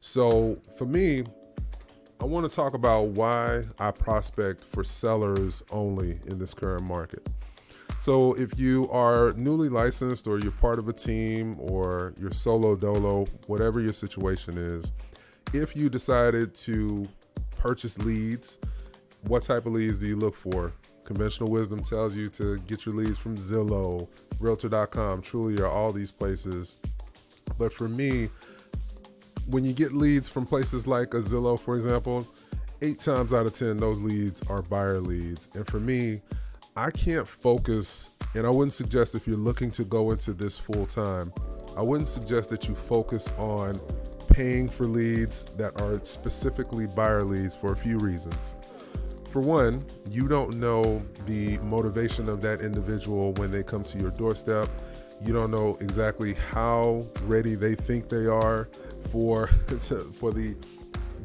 So for me, I want to talk about why I prospect for sellers only in this current market. So if you are newly licensed or you're part of a team or you're solo dolo, whatever your situation is, if you decided to purchase leads, what type of leads do you look for? Conventional wisdom tells you to get your leads from Zillow, Realtor.com, Trulia, all these places. But for me, when you get leads from places like a Zillow, for example, 8 times out of 10, those leads are buyer leads. And for me, I can't focus, and I wouldn't suggest if you're looking to go into this full time, I wouldn't suggest that you focus on paying for leads that are specifically buyer leads for a few reasons. For one, you don't know the motivation of that individual when they come to your doorstep. You don't know exactly how ready they think they are for the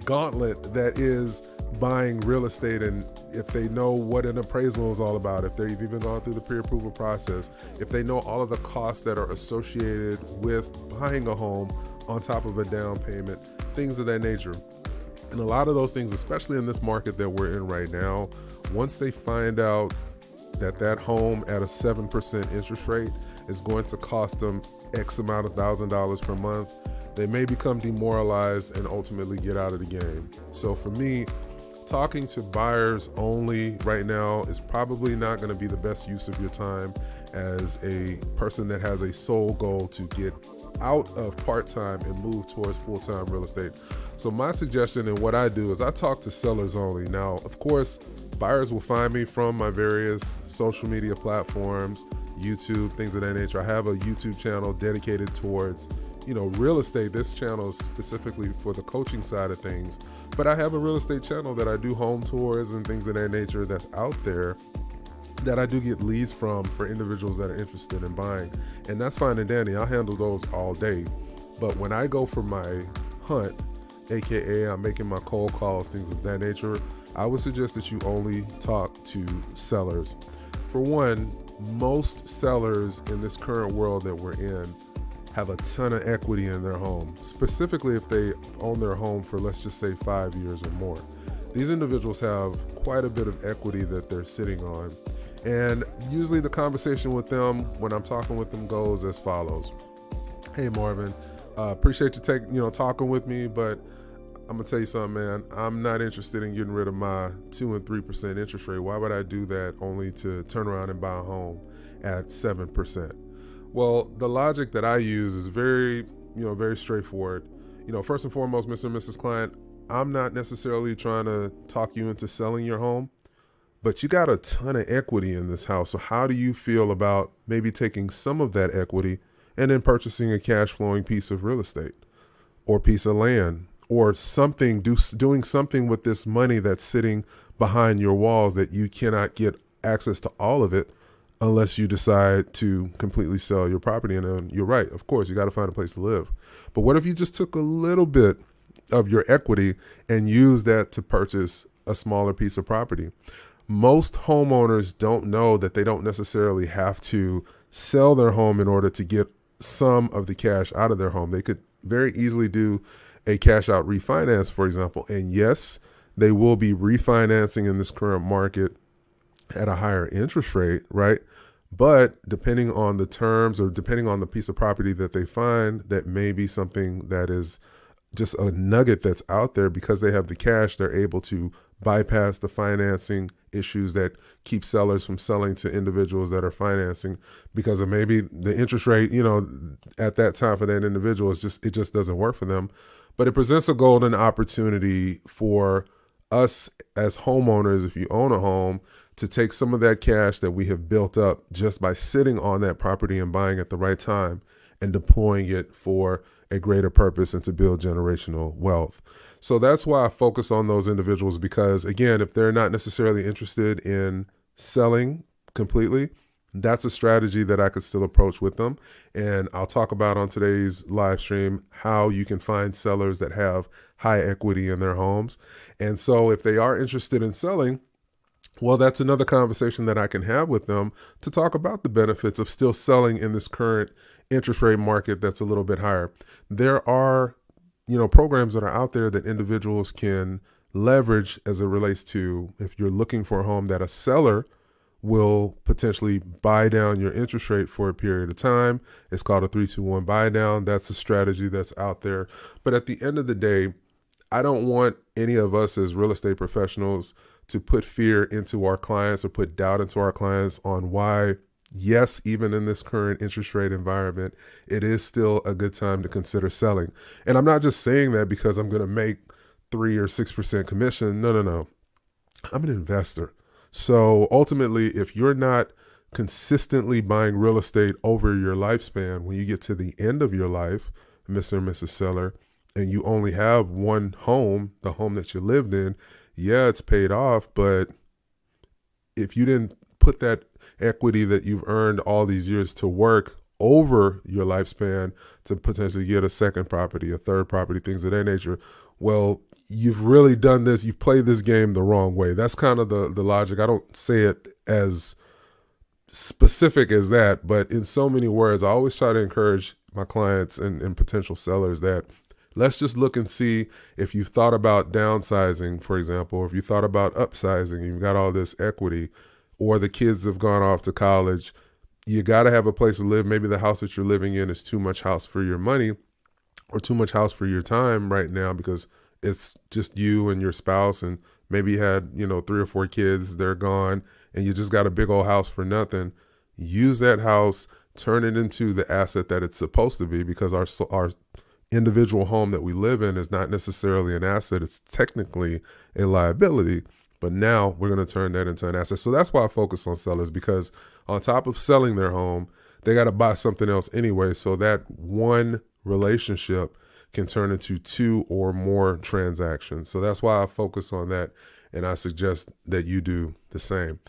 gauntlet that is buying real estate, and if they know what an appraisal is all about, if they've even gone through the pre-approval process, if they know all of the costs that are associated with buying a home on top of a down payment, things of that nature. And a lot of those things, especially in this market that we're in right now, once they find out that that home at a 7% interest rate is going to cost them X amount of $1,000 per month, they may become demoralized and ultimately get out of the game. So for me, talking to buyers only right now is probably not going to be the best use of your time as a person that has a sole goal to get out of part-time and move towards full-time real estate. So my suggestion and what I do is I talk to sellers only. Now, of course, buyers will find me from my various social media platforms, YouTube, things of that nature. I have a YouTube channel dedicated towards real estate. This channel is specifically for the coaching side of things, but I have a real estate channel that I do home tours and things of that nature that's out there that I do get leads from for individuals that are interested in buying. And that's fine and dandy. I'll handle those all day. But when I go for my hunt, AKA I'm making my cold calls, things of that nature, I would suggest that you only talk to sellers. For one, most sellers in this current world that we're in have a ton of equity in their home, specifically if they own their home for, let's just say, 5 years or more. These individuals have quite a bit of equity that they're sitting on. And usually the conversation with them when I'm talking with them goes as follows. Hey, Marvin, appreciate you talking with me, but I'm gonna tell you something, man. I'm not interested in getting rid of my 2 and 3% interest rate. Why would I do that only to turn around and buy a home at 7%? Well, the logic that I use is very straightforward. First and foremost, Mr. and Mrs. Client, I'm not necessarily trying to talk you into selling your home, but you got a ton of equity in this house. So how do you feel about maybe taking some of that equity and then purchasing a cash flowing piece of real estate or piece of land or something, doing something with this money that's sitting behind your walls that you cannot get access to all of it unless you decide to completely sell your property. And then you're right, of course, you got to find a place to live. But what if you just took a little bit of your equity and used that to purchase a smaller piece of property? Most homeowners don't know that they don't necessarily have to sell their home in order to get some of the cash out of their home. They could very easily do a cash out refinance, for example. And yes, they will be refinancing in this current market at a higher interest rate, right? But depending on the terms or depending on the piece of property that they find, that may be something that is just a nugget that's out there. Because they have the cash, they're able to bypass the financing issues that keep sellers from selling to individuals that are financing because of maybe the interest rate, at that time for that individual it just doesn't work for them. But it presents a golden opportunity for us as homeowners, if you own a home, to take some of that cash that we have built up just by sitting on that property and buying at the right time and deploying it for a greater purpose and to build generational wealth. So that's why I focus on those individuals, because again, if they're not necessarily interested in selling completely, that's a strategy that I could still approach with them. And I'll talk about on today's live stream how you can find sellers that have high equity in their homes. And so if they are interested in selling, well, that's another conversation that I can have with them to talk about the benefits of still selling in this current interest rate market that's a little bit higher. There are programs that are out there that individuals can leverage as it relates to if you're looking for a home that a seller will potentially buy down your interest rate for a period of time. It's called a 3-2-1 buy down. That's a strategy that's out there. But at the end of the day, I don't want any of us as real estate professionals to put fear into our clients or put doubt into our clients on why, yes, even in this current interest rate environment, it is still a good time to consider selling. And I'm not just saying that because I'm going to make 3 or 6% commission. No. I'm an investor. So ultimately, if you're not consistently buying real estate over your lifespan, when you get to the end of your life, Mr. and Mrs. Seller, and you only have one home, the home that you lived in, yeah, it's paid off. But if you didn't put that equity that you've earned all these years to work over your lifespan to potentially get a second property, a third property, things of that nature, well, you've really done this. You've played this game the wrong way. That's kind of the logic. I don't say it as specific as that, but in so many words, I always try to encourage my clients and potential sellers that let's just look and see if you've thought about downsizing, for example, or if you thought about upsizing, you've got all this equity, or the kids have gone off to college. You got to have a place to live. Maybe the house that you're living in is too much house for your money or too much house for your time right now because it's just you and your spouse, and maybe you had, 3 or 4 kids, they're gone, and you just got a big old house for nothing. Use that house, turn it into the asset that it's supposed to be, because our individual home that we live in is not necessarily an asset. It's technically a liability, but now we're going to turn that into an asset. So that's why I focus on sellers, because on top of selling their home, they got to buy something else anyway. So that one relationship can turn into 2 or more transactions. So that's why I focus on that, and I suggest that you do the same.